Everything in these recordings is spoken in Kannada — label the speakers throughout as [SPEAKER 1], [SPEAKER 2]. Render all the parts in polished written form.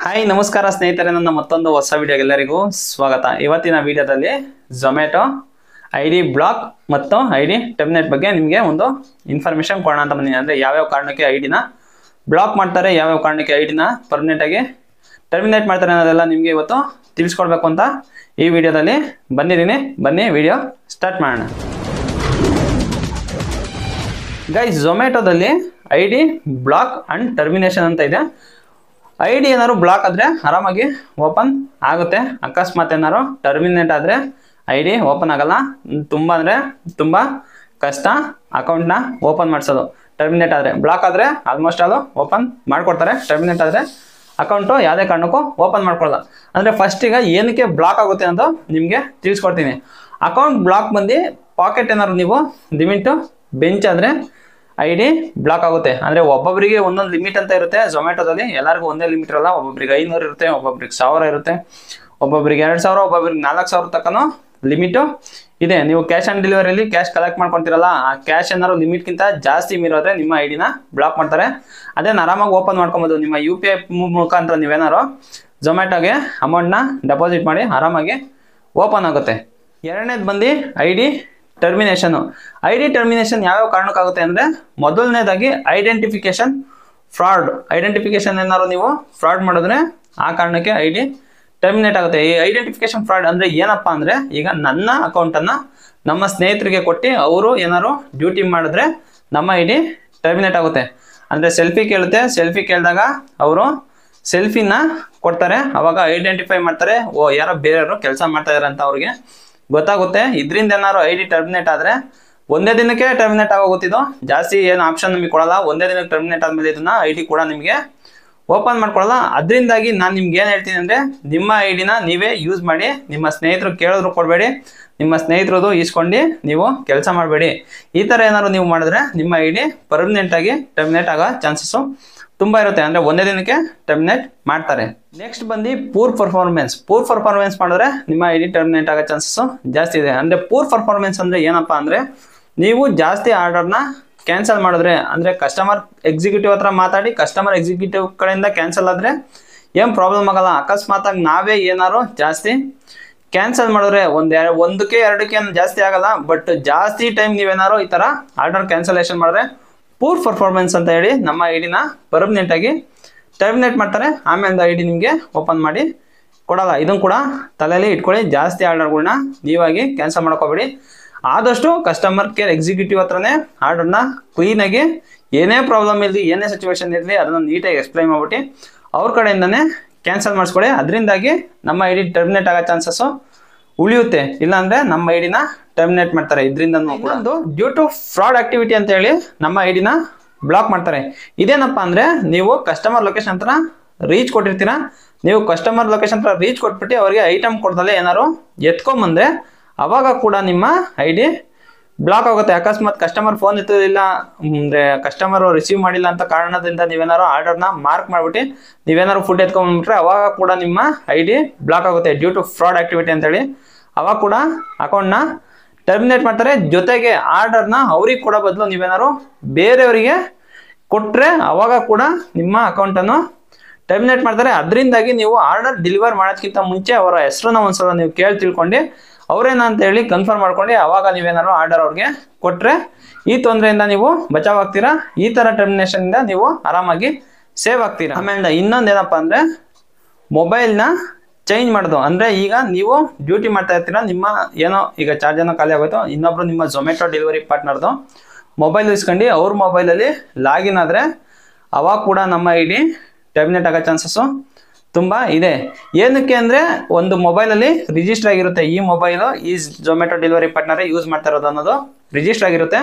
[SPEAKER 1] ಹಾಯ್ ನಮಸ್ಕಾರ ಸ್ನೇಹಿತರೆ, ನನ್ನ ಮತ್ತೊಂದು ಹೊಸ ವಿಡಿಯೋಗೆ ಎಲ್ಲರಿಗೂ ಸ್ವಾಗತ. ಇವತ್ತಿನ ವಿಡಿಯೋದಲ್ಲಿ ಝೊಮ್ಯಾಟೊ ಐಡಿ ಬ್ಲಾಕ್ ಮತ್ತು ಐಡಿ ಟರ್ಮಿನೇಟ್ ಬಗ್ಗೆ ನಿಮಗೆ ಒಂದು ಇನ್ಫಾರ್ಮೇಷನ್ ಕೊಡೋಣ ಅಂತ ಬಂದಿದ್ದೀನಿ. ಅಂದರೆ ಯಾವ್ಯಾವ ಕಾರಣಕ್ಕೆ ಐಡಿನ ಬ್ಲಾಕ್ ಮಾಡ್ತಾರೆ, ಯಾವ್ಯಾವ ಕಾರಣಕ್ಕೆ ಐಡಿನ ಪರ್ಮನೆಂಟಾಗಿ ಟರ್ಮಿನೇಟ್ ಮಾಡ್ತಾರೆ ಅನ್ನೋದೆಲ್ಲ ನಿಮಗೆ ಇವತ್ತು ತಿಳಿಸ್ಕೊಡ್ಬೇಕು ಅಂತ ಈ ವಿಡಿಯೋದಲ್ಲಿ ಬಂದಿದ್ದೀನಿ. ಬನ್ನಿ ವಿಡಿಯೋ ಸ್ಟಾರ್ಟ್ ಮಾಡೋಣ. ಗೈಸ್, ಝೊಮ್ಯಾಟೊದಲ್ಲಿ ಐಡಿ ಬ್ಲಾಕ್ ಆ್ಯಂಡ್ ಟರ್ಮಿನೇಷನ್ ಅಂತ ಇದೆ. ಐಡಿ ಏನಾದ್ರು ಬ್ಲಾಕ್ ಆದರೆ ಆರಾಮಾಗಿ ಓಪನ್ ಆಗುತ್ತೆ. ಅಕಸ್ಮಾತ್ ಏನಾದ್ರು ಟರ್ಮಿನೇಟ್ ಆದರೆ ಐಡಿ ಓಪನ್ ಆಗಲ್ಲ. ತುಂಬ ಅಂದರೆ ತುಂಬ ಕಷ್ಟ ಅಕೌಂಟ್ನ ಓಪನ್ ಮಾಡಿಸೋದು. ಟರ್ಮಿನೇಟ್ ಆದರೆ, ಬ್ಲಾಕ್ ಆದರೆ ಆಲ್ಮೋಸ್ಟ್ ಅದು ಓಪನ್ ಮಾಡಿಕೊಡ್ತಾರೆ. ಟರ್ಮಿನೇಟ್ ಆದರೆ ಅಕೌಂಟು ಯಾವುದೇ ಕಾರಣಕ್ಕೂ ಓಪನ್ ಮಾಡ್ಕೊಳ್ಳಲ್ಲ. ಅಂದರೆ ಫಸ್ಟ್ ಈಗ ಏನಕ್ಕೆ ಬ್ಲಾಕ್ ಆಗುತ್ತೆ ಅಂತ ನಿಮಗೆ ತಿಳಿಸ್ಕೊಡ್ತೀನಿ. ಅಕೌಂಟ್ ಬ್ಲಾಕ್ ಬಂದು ಪಾಕೆಟ್ ಏನಾದ್ರು ನೀವು ಲಿಮಿಟು ಬೆಂಚ್ ಆದರೆ ಐಡಿ ಬ್ಲಾಕ್ ಆಗುತ್ತೆ. ಅಂದರೆ ಒಬ್ಬೊಬ್ಬರಿಗೆ ಒಂದೊಂದು ಲಿಮಿಟ್ ಅಂತ ಇರುತ್ತೆ. ಝೊಮ್ಯಾಟೊದಲ್ಲಿ ಎಲ್ಲರಿಗೂ ಒಂದೇ ಲಿಮಿಟ್ ಇರಲ್ಲ. ಒಬ್ಬೊಬ್ಬರಿಗೆ 500 ಇರುತ್ತೆ, ಒಬ್ಬೊಬ್ಬರಿಗೆ 1000 ಇರುತ್ತೆ, ಒಬ್ಬೊಬ್ಬರಿಗೆ 2000, ಒಬ್ಬೊಬ್ಬರಿಗೆ 4000 ತಕ್ಕನೂ ಲಿಮಿಟು ಇದೆ. ನೀವು ಕ್ಯಾಶ್ ಆನ್ ಡೆಲಿವರಿಯಲ್ಲಿ ಕ್ಯಾಶ್ ಕಲೆಕ್ಟ್ ಮಾಡ್ಕೊತೀರಲ್ಲ, ಆ ಕ್ಯಾಶ್ ಏನಾದ್ರು ಲಿಮಿಟ್ಗಿಂತ ಜಾಸ್ತಿ ಮೀರೋದ್ರೆ ನಿಮ್ಮ ಐಡಿನ ಬ್ಲಾಕ್ ಮಾಡ್ತಾರೆ. ಅದೇನು ಆರಾಮಾಗಿ ಓಪನ್ ಮಾಡ್ಕೊಬೋದು. ನಿಮ್ಮ UPI ಮುಖಾಂತರ ನೀವೇನಾರು ಝೊಮ್ಯಾಟೊಗೆ ಅಮೌಂಟ್ನ ಡೆಪಾಸಿಟ್ ಮಾಡಿ ಆರಾಮಾಗಿ ಓಪನ್ ಆಗುತ್ತೆ. ಎರಡನೇದು ಬಂದು ಐಡಿ ಟರ್ಮಿನೇಷನು. ಐಡಿ ಟರ್ಮಿನೇಷನ್ ಯಾವ್ಯಾವ ಕಾರಣಕ್ಕಾಗುತ್ತೆ ಅಂದರೆ, ಮೊದಲನೇದಾಗಿ ಐಡೆಂಟಿಫಿಕೇಶನ್ ಫ್ರಾಡ್. ಐಡೆಂಟಿಫಿಕೇಶನ್ ಏನಾದ್ರು ನೀವು ಫ್ರಾಡ್ ಮಾಡಿದ್ರೆ ಆ ಕಾರಣಕ್ಕೆ ಐಡಿ ಟರ್ಮಿನೇಟ್ ಆಗುತ್ತೆ. ಈ ಐಡೆಂಟಿಫಿಕೇಶನ್ ಫ್ರಾಡ್ ಅಂದರೆ ಏನಪ್ಪ ಅಂದರೆ, ಈಗ ನನ್ನ ಅಕೌಂಟನ್ನು ನಮ್ಮ ಸ್ನೇಹಿತರಿಗೆ ಕೊಟ್ಟು ಅವರು ಏನಾದ್ರು ಡ್ಯೂಟಿ ಮಾಡಿದ್ರೆ ನಮ್ಮ ಐಡಿ ಟರ್ಮಿನೇಟ್ ಆಗುತ್ತೆ. ಅಂದರೆ ಸೆಲ್ಫಿ ಕೇಳುತ್ತೆ, ಸೆಲ್ಫಿ ಕೇಳಿದಾಗ ಅವರು ಸೆಲ್ಫಿನ ಕೊಡ್ತಾರೆ. ಅವಾಗ ಐಡೆಂಟಿಫೈ ಮಾಡ್ತಾರೆ, ಓ ಯಾರೋ ಬೇರೆಯವರು ಕೆಲಸ ಮಾಡ್ತಾ ಇದ್ದಾರೆ ಅಂತ ಅವ್ರಿಗೆ ಗೊತ್ತಾಗುತ್ತೆ. ಇದರಿಂದ ಏನಾದ್ರು ಐಡಿ ಟರ್ಮಿನೇಟ್ ಆದರೆ ಒಂದೇ ದಿನಕ್ಕೆ ಟರ್ಮಿನೇಟ್ ಆಗೋಗುತ್ತಿದ್ದು. ಜಾಸ್ತಿ ಏನು ಆಪ್ಷನ್ ನಿಮಗೆ ಕೊಡಲ್ಲ. ಒಂದೇ ದಿನಕ್ಕೆ ಟರ್ಮಿನೇಟ್ ಆದಮೇಲೆ ಇದನ್ನ ಐಡಿ ಕೂಡ ನಿಮಗೆ ಓಪನ್ ಮಾಡ್ಕೊಳ್ಳಲ್ಲ. ಅದರಿಂದಾಗಿ ನಾನು ನಿಮ್ಗೆ ಏನು ಹೇಳ್ತೀನಿ ಅಂದರೆ, ನಿಮ್ಮ ಐಡಿನ ನೀವೇ ಯೂಸ್ ಮಾಡಿ. ನಿಮ್ಮ ಸ್ನೇಹಿತರು ಕೇಳಿದ್ರು ಕೊಡಬೇಡಿ, ನಿಮ್ಮ ಸ್ನೇಹಿತರದು ಈಸ್ಕೊಂಡು ನೀವು ಕೆಲಸ ಮಾಡಬೇಡಿ. ಈ ಥರ ಏನಾದ್ರು ನೀವು ಮಾಡಿದ್ರೆ ನಿಮ್ಮ ಐಡಿ ಪರ್ಮನೆಂಟಾಗಿ ಟರ್ಮಿನೇಟ್ ಆಗೋ ಚಾನ್ಸಸ್ಸು ತುಂಬ ಇರುತ್ತೆ. ಅಂದರೆ ಒಂದೇ ದಿನಕ್ಕೆ ಟರ್ಮಿನೇಟ್ ಮಾಡ್ತಾರೆ. ನೆಕ್ಸ್ಟ್ ಬಂದು ಪೂರ್ ಪರ್ಫಾರ್ಮೆನ್ಸ್. ಪೂರ್ ಪರ್ಫಾರ್ಮೆನ್ಸ್ ಮಾಡಿದ್ರೆ ನಿಮ್ಮ ಐಡಿ ಟರ್ಮಿನೇಟ್ ಆಗೋ ಚಾನ್ಸಸ್ಸು ಜಾಸ್ತಿ ಇದೆ. ಅಂದರೆ ಪೂರ್ ಪರ್ಫಾರ್ಮೆನ್ಸ್ ಅಂದರೆ ಏನಪ್ಪ ಅಂದರೆ, ನೀವು ಜಾಸ್ತಿ ಆರ್ಡರ್ನ ಕ್ಯಾನ್ಸಲ್ ಮಾಡಿದ್ರೆ, ಅಂದರೆ ಕಸ್ಟಮರ್ ಎಕ್ಸಿಕ್ಯೂಟಿವ್ ಹತ್ರ ಮಾತಾಡಿ ಕಸ್ಟಮರ್ ಎಕ್ಸಿಕ್ಯೂಟಿವ್ ಕಡೆಯಿಂದ ಕ್ಯಾನ್ಸಲ್ ಆದರೆ ಏನು ಪ್ರಾಬ್ಲಮ್ ಆಗಲ್ಲ. ಅಕಸ್ಮಾತಾಗಿ ನಾವೇ ಏನಾದ್ರು ಜಾಸ್ತಿ ಕ್ಯಾನ್ಸಲ್ ಮಾಡಿದ್ರೆ ಒಂದಕ್ಕೆ ಎರಡಕ್ಕೆ ಜಾಸ್ತಿ ಆಗಲ್ಲ. ಬಟ್ ಜಾಸ್ತಿ ಟೈಮ್ ನೀವೇನಾದ್ರು ಈ ಥರ ಆರ್ಡರ್ ಕ್ಯಾನ್ಸಲೇಷನ್ ಮಾಡಿದ್ರೆ ಪೂರ್ ಪರ್ಫಾರ್ಮೆನ್ಸ್ ಅಂತ ಹೇಳಿ ನಮ್ಮ ಐಡಿನ ಪರ್ಮನೆಂಟಾಗಿ ಟರ್ಮಿನೇಟ್ ಮಾಡ್ತಾರೆ. ಆಮೇಲೆ ಐಡಿ ನಿಮಗೆ ಓಪನ್ ಮಾಡಿ ಕೊಡಲ್ಲ. ಇದನ್ನು ಕೂಡ ತಲೆಯಲ್ಲಿ ಇಟ್ಕೊಳ್ಳಿ. ಜಾಸ್ತಿ ಆರ್ಡರ್ಗಳನ್ನ ನೀವಾಗಿ ಕ್ಯಾನ್ಸಲ್ ಮಾಡ್ಕೋಬೇಡಿ. ಆದಷ್ಟು ಕಸ್ಟಮರ್ ಕೇರ್ ಎಕ್ಸಿಕ್ಯೂಟಿವ್ ಹತ್ರನೇ ಆರ್ಡರ್ನ ಕ್ಲೀನಾಗಿ, ಏನೇ ಪ್ರಾಬ್ಲಮ್ ಇರಲಿ, ಏನೇ ಸಿಚುವೇಶನ್ ಇರಲಿ, ಅದನ್ನು ನೀಟಾಗಿ ಎಕ್ಸ್ಪ್ಲೈನ್ ಮಾಡ್ಬಿಟ್ಟು ಅವ್ರ ಕಡೆಯಿಂದನೇ ಕ್ಯಾನ್ಸಲ್ ಮಾಡಿಸ್ಕೊಳ್ಳಿ. ಅದರಿಂದಾಗಿ ನಮ್ಮ ಐಡಿ ಟರ್ಮಿನೇಟ್ ಆಗೋ ಚಾನ್ಸಸ್ಸು ಉಳಿಯುತ್ತೆ. ಇಲ್ಲಾಂದರೆ ನಮ್ಮ ಐಡಿನ ಟರ್ಮಿನೇಟ್ ಮಾಡ್ತಾರೆ. ಇದರಿಂದ ಒಂದು ಡ್ಯೂ ಟು ಫ್ರಾಡ್ ಆಕ್ಟಿವಿಟಿ ಅಂತ ಹೇಳಿ ನಮ್ಮ ಐಡಿನ ಬ್ಲಾಕ್ ಮಾಡ್ತಾರೆ. ಇದೇನಪ್ಪ ಅಂದರೆ, ನೀವು ಕಸ್ಟಮರ್ ಲೊಕೇಶನ್ ಹತ್ರ ರೀಚ್ ಕೊಟ್ಟಿರ್ತೀರ. ನೀವು ಕಸ್ಟಮರ್ ಲೊಕೇಶನ್ ಹತ್ರ ರೀಚ್ ಕೊಟ್ಬಿಟ್ಟು ಅವರಿಗೆ ಐಟಮ್ ಕೊಡ್ದಲ್ಲೇ ಏನಾರು ಎತ್ಕೊಂಬಂದರೆ ಅವಾಗ ಕೂಡ ನಿಮ್ಮ ಐಡಿ ಬ್ಲಾಕ್ ಆಗುತ್ತೆ. ಅಕಸ್ಮಾತ್ ಕಸ್ಟಮರ್ ಫೋನ್ ಎತ್ತಲಿಲ್ಲ ಅಂದರೆ, ಕಸ್ಟಮರ್ ರಿಸೀವ್ ಮಾಡಿಲ್ಲ ಅಂತ ಕಾರಣದಿಂದ ನೀವೇನಾರು ಆರ್ಡರ್ನ ಮಾರ್ಕ್ ಮಾಡಿಬಿಟ್ಟು ನೀವೇನಾದ್ರು ಫುಡ್ ಎತ್ಕೊಂಡ್ಬಿಟ್ರೆ ಅವಾಗ ಕೂಡ ನಿಮ್ಮ ಐಡಿ ಬ್ಲಾಕ್ ಆಗುತ್ತೆ. ಡ್ಯೂ ಟು ಫ್ರಾಡ್ ಆಕ್ಟಿವಿಟಿ ಅಂತೇಳಿ ಅವಾಗ ಕೂಡ ಅಕೌಂಟ್ನ ಟರ್ಮಿನೇಟ್ ಮಾಡ್ತಾರೆ. ಜೊತೆಗೆ ಆರ್ಡರ್ನ ಅವ್ರಿಗೆ ಕೊಡೋ ಬದಲು ನೀವೇನಾದ್ರು ಬೇರೆಯವರಿಗೆ ಕೊಟ್ಟರೆ ಅವಾಗ ಕೂಡ ನಿಮ್ಮ ಅಕೌಂಟನ್ನು ಟರ್ಮಿನೇಟ್ ಮಾಡ್ತಾರೆ. ಅದರಿಂದಾಗಿ ನೀವು ಆರ್ಡರ್ ಡೆಲಿವರ್ ಮಾಡೋದಕ್ಕಿಂತ ಮುಂಚೆ ಅವರ ಹೆಸರನ್ನ ಒಂದ್ಸಲ ನೀವು ಕೇಳಿ ತಿಳ್ಕೊಂಡು ಅವರೇನ ಅಂತ ಹೇಳಿ ಕನ್ಫರ್ಮ್ ಮಾಡ್ಕೊಂಡು ಅವಾಗ ನೀವೇನಾದ್ರು ಆರ್ಡರ್ ಅವ್ರಿಗೆ ಕೊಟ್ಟರೆ ಈ ತೊಂದರೆಯಿಂದ ನೀವು ಬಚಾವ್ ಆಗ್ತೀರಾ. ಈ ಥರ ಟರ್ಮಿನೇಷನಿಂದ ನೀವು ಆರಾಮಾಗಿ ಸೇವ್ ಆಗ್ತೀರಾ. ಆಮೇಲೆ ಇನ್ನೊಂದು ಏನಪ್ಪ ಅಂದರೆ, ಮೊಬೈಲ್ನ ಚೇಂಜ್ ಮಾಡೋದು. ಅಂದರೆ ಈಗ ನೀವು ಡ್ಯೂಟಿ ಮಾಡ್ತಾ ಇರ್ತೀರ, ನಿಮ್ಮ ಏನೋ ಈಗ ಚಾರ್ಜ್ ಏನೋ ಖಾಲಿ ಆಗೋಯ್ತು, ಇನ್ನೊಬ್ರು ನಿಮ್ಮ ಝೊಮ್ಯಾಟೊ ಡೆಲಿವರಿ ಪಾರ್ಟ್ನರ್ದು ಮೊಬೈಲ್ ಇಸ್ಕೊಂಡು ಅವ್ರ ಮೊಬೈಲಲ್ಲಿ ಲಾಗಿನ್ ಆದರೆ ಅವಾಗ ಕೂಡ ನಮ್ಮ ಐಡಿ ಟರ್ಮಿನೇಟ್ ಆಗೋ ಚಾನ್ಸಸ್ಸು ತುಂಬ ಇದೆ. ಏನಕ್ಕೆ ಅಂದರೆ, ಒಂದು ಮೊಬೈಲಲ್ಲಿ ರಿಜಿಸ್ಟರ್ ಆಗಿರುತ್ತೆ, ಈ ಮೊಬೈಲು ಈ ಝೊಮ್ಯಾಟೊ ಡೆಲಿವರಿ ಪಾರ್ಟ್ನರೇ ಯೂಸ್ ಮಾಡ್ತಾ ಇರೋದು ಅನ್ನೋದು ರಿಜಿಸ್ಟರ್ ಆಗಿರುತ್ತೆ.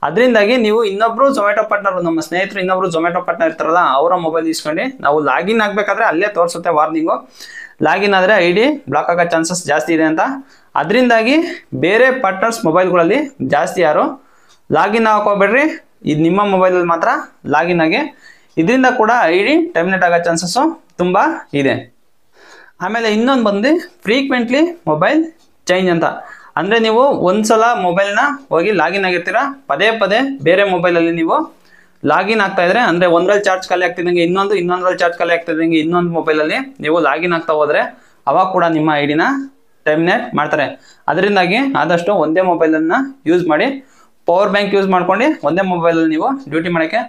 [SPEAKER 1] ಅದರಿಂದಾಗಿ ನೀವು ಇನ್ನೊಬ್ರು ಝೊಮ್ಯಾಟೊ ಪಾರ್ಟ್ನರ್, ನಮ್ಮ ಸ್ನೇಹಿತರು ಇನ್ನೊಬ್ರು ಝೊಮ್ಯಾಟೊ ಪಾರ್ಟ್ನರ್ ಇರ್ತಾರಲ್ಲ, ಅವರ ಮೊಬೈಲ್ ಇಸ್ಕೊಂಡು ನಾವು ಲಾಗಿನ್ ಆಗಬೇಕಾದ್ರೆ ಅಲ್ಲೇ ತೋರಿಸುತ್ತೆ ವಾರ್ನಿಂಗು, ಲಾಗಿನ್ ಆದರೆ ಐಡಿ ಬ್ಲಾಕ್ ಆಗೋ ಚಾನ್ಸಸ್ ಜಾಸ್ತಿ ಇದೆ ಅಂತ. ಅದರಿಂದಾಗಿ ಬೇರೆ ಪಾರ್ಟ್ನರ್ಸ್ ಮೊಬೈಲ್ಗಳಲ್ಲಿ ಜಾಸ್ತಿ ಯಾರು ಲಾಗಿನ್ ಹಾಕೋಬೇಡ್ರಿ. ಇದು ನಿಮ್ಮ ಮೊಬೈಲಲ್ಲಿ ಮಾತ್ರ ಲಾಗಿನ್ ಆಗಿ. ಇದರಿಂದ ಕೂಡ ಐಡಿ ಟರ್ಮಿನೇಟ್ ಆಗೋ ಚಾನ್ಸಸ್ಸು ತುಂಬ ಇದೆ. ಆಮೇಲೆ ಇನ್ನೊಂದು ಬಂದು ಫ್ರೀಕ್ವೆಂಟ್ಲಿ ಮೊಬೈಲ್ ಚೇಂಜ್ ಅಂತ. ಅಂದರೆ ನೀವು ಒಂದ್ಸಲ ಮೊಬೈಲ್ನ ಹೋಗಿ ಲಾಗಿನ್ ಆಗಿರ್ತೀರ, ಪದೇ ಪದೇ ಬೇರೆ ಮೊಬೈಲಲ್ಲಿ ನೀವು ಲಾಗಿನ್ ಆಗ್ತಾ ಇದ್ರೆ ಅಂದ್ರೆ ಒಂದ್ರಲ್ಲಿ ಚಾರ್ಜ್ ಖಾಲಿ ಆಗ್ತಿದ್ದಂಗೆ ಇನ್ನೊಂದ್ರಲ್ಲಿ ಚಾರ್ಜ್ ಖಾಲಿ ಆಗ್ತಿದ್ದಂಗೆ ಇನ್ನೊಂದು ಮೊಬೈಲಲ್ಲಿ ನೀವು ಲಾಗಿನ್ ಆಗ್ತಾ ಹೋದ್ರೆ ಅವಾಗ ಕೂಡ ನಿಮ್ಮ ಐಡಿನ ಟರ್ಮಿನೇಟ್ ಮಾಡ್ತಾರೆ. ಅದರಿಂದಾಗಿ ಆದಷ್ಟು ಒಂದೇ ಮೊಬೈಲನ್ನು ಯೂಸ್ ಮಾಡಿ, ಪವರ್ ಬ್ಯಾಂಕ್ ಯೂಸ್ ಮಾಡ್ಕೊಂಡು ಒಂದೇ ಮೊಬೈಲಲ್ಲಿ ನೀವು ಡ್ಯೂಟಿ ಮಾಡೋಕ್ಕೆ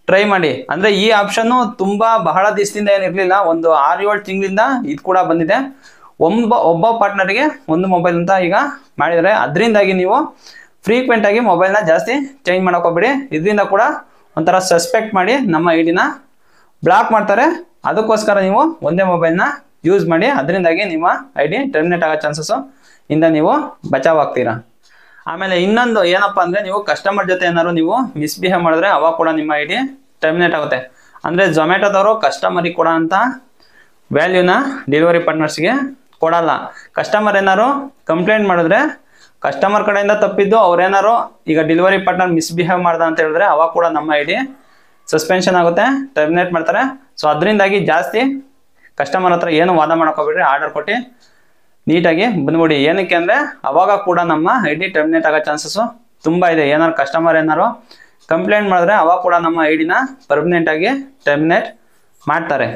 [SPEAKER 1] ಟ್ರೈ ಮಾಡಿ. ಅಂದರೆ ಈ ಆಪ್ಷನ್ನು ತುಂಬ ಬಹಳ ದಿವಸದಿಂದ ಏನಿರಲಿಲ್ಲ, ಒಂದು 6-7 ತಿಂಗಳಿಂದ ಇದು ಕೂಡ ಬಂದಿದೆ. ಒಬ್ಬ ಪಾರ್ಟ್ನರ್ಗೆ ಒಂದು ಮೊಬೈಲ್ ಅಂತ ಈಗ ಮಾಡಿದರೆ. ಅದರಿಂದಾಗಿ ನೀವು ಫ್ರೀಕ್ವೆಂಟಾಗಿ ಮೊಬೈಲ್ನ ಜಾಸ್ತಿ ಚೇಂಜ್ ಮಾಡೋಕ್ಕೋಗ್ಬೇಡಿ. ಇದರಿಂದ ಕೂಡ ಒಂಥರ ಸಸ್ಪೆಕ್ಟ್ ಮಾಡಿ ನಮ್ಮ ಐಡಿನ ಬ್ಲಾಕ್ ಮಾಡ್ತಾರೆ. ಅದಕ್ಕೋಸ್ಕರ ನೀವು ಒಂದೇ ಮೊಬೈಲ್ನ ಯೂಸ್ ಮಾಡಿ. ಅದರಿಂದಾಗಿ ನಿಮ್ಮ ಐಡಿ ಟರ್ಮಿನೇಟ್ ಆಗೋ ಚಾನ್ಸಸ್ಸು ಇಂದ ನೀವು ಬಚಾವ್ ಆಗ್ತೀರಾ. ಆಮೇಲೆ ಇನ್ನೊಂದು ಏನಪ್ಪ ಅಂದರೆ, ನೀವು ಕಸ್ಟಮರ್ ಜೊತೆ ಏನಾದ್ರು ನೀವು ಮಿಸ್ಬಿಹೇವ್ ಮಾಡಿದ್ರೆ ಅವಾಗ ಕೂಡ ನಿಮ್ಮ ಐಡಿ ಟರ್ಮಿನೇಟ್ ಆಗುತ್ತೆ. ಅಂದರೆ ಝೊಮ್ಯಾಟೋದವರು ಕಸ್ಟಮರಿಗೆ ಕೊಡೋ ಅಂಥ ವ್ಯಾಲ್ಯೂನ ಡೆಲಿವರಿ ಪಾರ್ಟ್ನರ್ಸ್ಗೆ ಕೊಡಲ್ಲ. ಕಸ್ಟಮರ್ ಏನಾದ್ರು ಕಂಪ್ಲೇಂಟ್ ಮಾಡಿದ್ರೆ, ಕಸ್ಟಮರ್ ಕಡೆಯಿಂದ ತಪ್ಪಿದ್ದು ಅವ್ರೇನಾರು ಈಗ ಡೆಲಿವರಿ ಪಾರ್ಟ್ನರ್ ಮಿಸ್ಬಿಹೇವ್ ಮಾಡ್ದ ಅಂತ ಹೇಳಿದ್ರೆ ಅವಾಗ ಕೂಡ ನಮ್ಮ ಐಡಿ ಸಸ್ಪೆನ್ಷನ್ ಆಗುತ್ತೆ, ಟರ್ಮಿನೇಟ್ ಮಾಡ್ತಾರೆ. ಸೊ ಅದರಿಂದಾಗಿ ಜಾಸ್ತಿ ಕಸ್ಟಮರ್ ಹತ್ರ ಏನು ವಾದ ಮಾಡೋಕ್ಕೋಗ್ಬಿಡ್ರಿ, ಆರ್ಡರ್ ಕೊಟ್ಟು ನೀಟಾಗಿ ಬಂದ್ಬಿಡಿ. ಏನಕ್ಕೆ ಅಂದರೆ ಅವಾಗ ಕೂಡ ನಮ್ಮ ಐಡಿ ಟರ್ಮಿನೇಟ್ ಆಗೋ ಚಾನ್ಸಸ್ಸು ತುಂಬ ಇದೆ. ಏನಾರು ಕಸ್ಟಮರ್ ಏನಾರು ಕಂಪ್ಲೇಂಟ್ ಮಾಡಿದ್ರೆ ಅವಾಗ ಕೂಡ ನಮ್ಮ ಐಡಿನ ಪರ್ಮನೆಂಟಾಗಿ ಟರ್ಮಿನೇಟ್ ಮಾಡ್ತಾರೆ.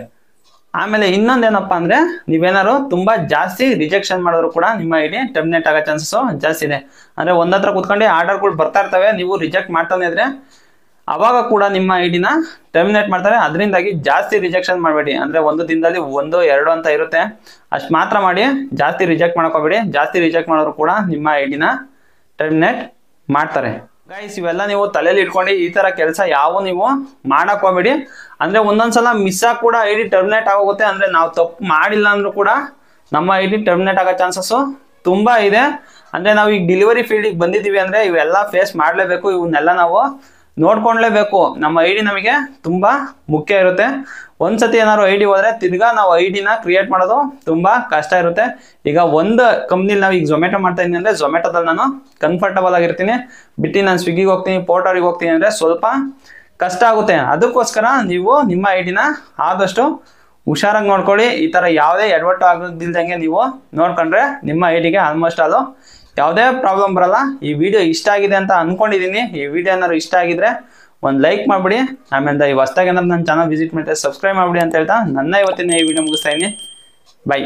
[SPEAKER 1] ಆಮೇಲೆ ಇನ್ನೊಂದೇನಪ್ಪ ಅಂದರೆ, ನೀವೇನಾದ್ರು ತುಂಬ ಜಾಸ್ತಿ ರಿಜೆಕ್ಷನ್ ಮಾಡಿದ್ರು ಕೂಡ ನಿಮ್ಮ ಐಡಿ ಟರ್ಮಿನೇಟ್ ಆಗೋ ಚಾನ್ಸಸ್ಸು ಜಾಸ್ತಿ ಇದೆ. ಅಂದರೆ ಒಂದತ್ರ ಕೂತ್ಕೊಂಡು ಆರ್ಡರ್ಗಳು ಬರ್ತಾ ಇರ್ತವೆ, ನೀವು ರಿಜೆಕ್ಟ್ ಮಾಡ್ತಾನೆ ಇದ್ರೆ ಅವಾಗ ಕೂಡ ನಿಮ್ಮ ಐಡಿನ ಟರ್ಮಿನೇಟ್ ಮಾಡ್ತಾರೆ. ಅದರಿಂದಾಗಿ ಜಾಸ್ತಿ ರಿಜೆಕ್ಷನ್ ಮಾಡಬೇಡಿ. ಅಂದರೆ ಒಂದು ದಿನದಲ್ಲಿ 1-2 ಅಂತ ಇರುತ್ತೆ, ಅಷ್ಟು ಮಾತ್ರ ಮಾಡಿ. ಜಾಸ್ತಿ ರಿಜೆಕ್ಟ್ ಮಾಡ್ಕೋಬೇಡಿ. ಜಾಸ್ತಿ ರಿಜೆಕ್ಟ್ ಮಾಡಿದ್ರು ಕೂಡ ನಿಮ್ಮ ಐಡಿನ ಟರ್ಮಿನೇಟ್ ಮಾಡ್ತಾರೆ. ಗೈಸ್, ಇವೆಲ್ಲ ನೀವು ತಲೆಯಲ್ಲಿ ಇಟ್ಕೊಂಡು ಈ ಥರ ಕೆಲಸ ಯಾವ ನೀವು ಮಾಡಕ್ ಹೋಗ್ಬೇಡಿ. ಅಂದರೆ ಒಂದೊಂದ್ಸಲ ಮಿಸ್ ಆಗಿ ಕೂಡ ಐಡಿ ಟರ್ಮಿನೇಟ್ ಆಗೋಗುತ್ತೆ. ಅಂದರೆ ನಾವು ತಪ್ಪು ಮಾಡಿಲ್ಲ ಅಂದ್ರೂ ಕೂಡ ನಮ್ಮ ಐಡಿ ಟರ್ಮಿನೇಟ್ ಆಗೋ ಚಾನ್ಸಸ್ಸು ತುಂಬ ಇದೆ. ಅಂದರೆ ನಾವು ಈಗ ಡೆಲಿವರಿ ಫೀಲ್ಡಿಗೆ ಬಂದಿದ್ದೀವಿ ಅಂದರೆ ಇವೆಲ್ಲ ಫೇಸ್ ಮಾಡಲೇಬೇಕು, ಇವನ್ನೆಲ್ಲ ನಾವು ನೋಡ್ಕೊಳ್ಲೇಬೇಕು. ನಮ್ಮ ಐಡಿ ನಮಗೆ ತುಂಬ ಮುಖ್ಯ ಇರುತ್ತೆ. ಒಂದ್ಸತಿ ಏನಾದ್ರು ಐಡಿ ಹೋದ್ರೆ ತಿರ್ಗಾ ನಾವು ಐಡಿನ ಕ್ರಿಯೇಟ್ ಮಾಡೋದು ತುಂಬ ಕಷ್ಟ ಇರುತ್ತೆ. ಈಗ ಒಂದು ಕಂಪ್ನಿಲಿ ನಾವು ಈಗ ಝೊಮ್ಯಾಟೊ ಮಾಡ್ತಾ ಇದ್ದೀನಿ ಅಂದರೆ ಝೊಮ್ಯಾಟೊದಲ್ಲಿ ನಾನು ಕಂಫರ್ಟಬಲ್ ಆಗಿರ್ತೀನಿ. ಬಿಟ್ಟು ನಾನು ಸ್ವಿಗ್ಗಿಗೆ ಹೋಗ್ತೀನಿ, ಪೋರ್ಟರಿಗೆ ಹೋಗ್ತೀನಿ ಅಂದರೆ ಸ್ವಲ್ಪ ಕಷ್ಟ ಆಗುತ್ತೆ. ಅದಕ್ಕೋಸ್ಕರ ನೀವು ನಿಮ್ಮ ಐಡಿನ ಆದಷ್ಟು ಹುಷಾರಾಗಿ ನೋಡ್ಕೊಳ್ಳಿ. ಈ ಥರ ಯಾವುದೇ ಎಡವಟ್ಟು ಆಗೋದಿಲ್ದಂಗೆ ನೀವು ನೋಡ್ಕೊಂಡ್ರೆ ನಿಮ್ಮ ಐಡಿಗೆ ಆಲ್ಮೋಸ್ಟ್ ಅದು ಯಾವುದೇ ಪ್ರಾಬ್ಲಮ್ ಬರಲ್ಲ. ಈ ವಿಡಿಯೋ ಇಷ್ಟ ಆಗಿದೆ ಅಂತ ಅಂದ್ಕೊಂಡಿದ್ದೀನಿ. ಈ ವಿಡಿಯೋ ಏನಾದ್ರು ಇಷ್ಟ ಆಗಿದ್ರೆ ಒಂದು ಲೈಕ್ ಮಾಡಿಬಿಡಿ. ಆಮೇಲೆ ಈ ಹೊಸ್ದಾಗಿ ಏನಾದ್ರು ನನ್ನ ಚಾನಲ್ ವಿಸಿಟ್ ಮಾಡ್ತಾರೆ ಸಬ್ಸ್ಕ್ರೈಬ್ ಮಾಡಿಬಿಡಿ ಅಂತ ಹೇಳ್ತಾ ನನ್ನ ಇವತ್ತಿನ ಈ ವಿಡಿಯೋ ಮುಗಿಸ್ತಾ ಇದ್ದೀನಿ. ಬೈ.